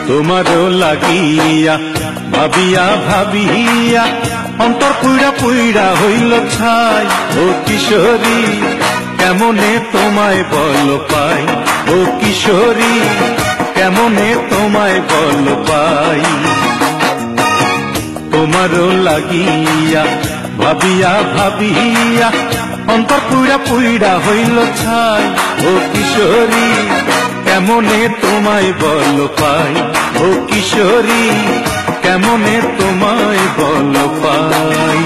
তোমারও লাগিয়া ভাবিয়া ভাবিয়া অন্তর পুইড়া পুইড়া হইল ছাই। ও কিশোরী কেমনে তোমায় বল পাই, ও কিশোরী কেমনে তোমায় বল পাই। তোমারও লাগিয়া ভাবিয়া ভাবিয়া অন্তর পুইড়া পুইড়া হইল ছাই। ও কিশোরী কেমনে তোমায় বল পাই, ও কিশোরী কেমনে তোমায় বল পাই।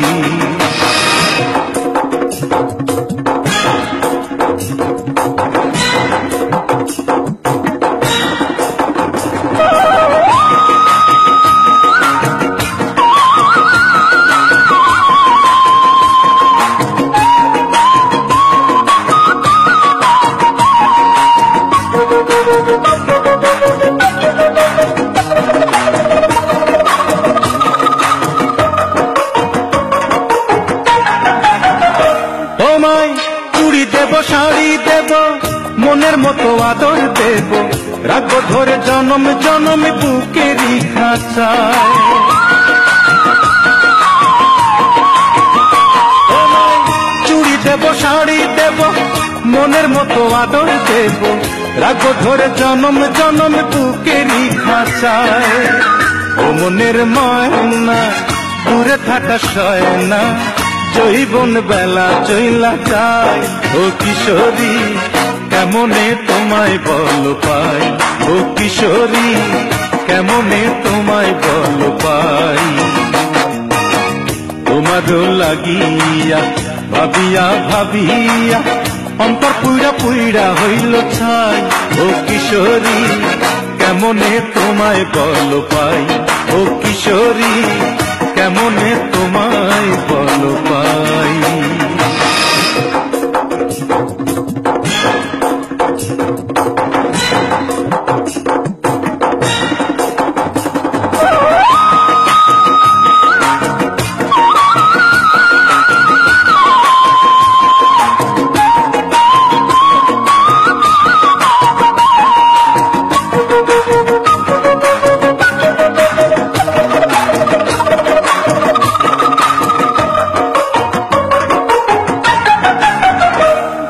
তোমায় চুড়ি দেব শাড়ি দেব মনের মতো আদর দেব, রাখবো ধরে জনম জনম বুকেরই খাঁচায়। চুড়ি দেব শাড়ি দেব মনের মতো আদর দেব, রাখবো ধরে জনম জনম বুকেরই খাঁচায়। ও মনের ময়না দূরে থাকা সয় না, জৈবন বেলা চইলা যায়। ও কিশোরী কেমনে তোমায় বল পাই, ও কিশোরী কেমনে তোমায় বল পাই। তোমারও লাগিয়া ভাবিয়া ভাবিয়া অন্তর পুইড়া পুইড়া হইল ছাই। ও কিশোরী কেমনে তোমায় বল পাই, ও কিশোরী কেমনে তোমায় বল পাই।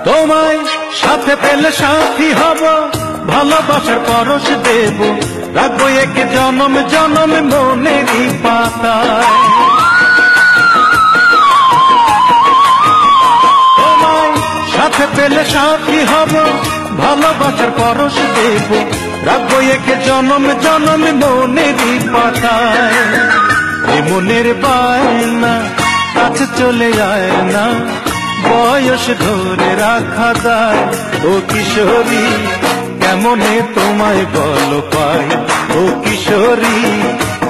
তোমায় সাথে পেলে সাথী হব, ভালোবাসার পরশ দেব, রাখবো এক জনম জনম মনেরই পাতায়। তোমায় সাথে পেলে সাথী হব, ভালোবাসার পরশ দেব, রাখবো এক জনম জনম মনেরই পাতায়। এ মনের বায়না কাছে চলে যায় না, বয়স ধরে রাখা যায়। ও কিশোরী কেমনে তোমায় বল পাই, ও কিশোরী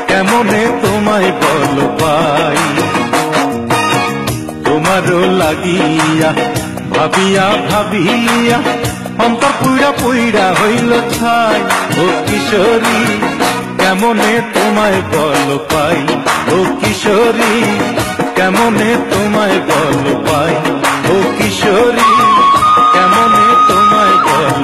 কেমনে তোমায় বল পাই। তোমারও লাগিয়া ভাবিয়া ভাবিয়া অন্তর পুইড়া পুইড়া হইল ছাই। ও কিশোরী কেমনে তোমায় বল পাই, ও কিশোরী কেমনে তোমায় বল পাই, ও কিশোরী কেমনে তোমায় বল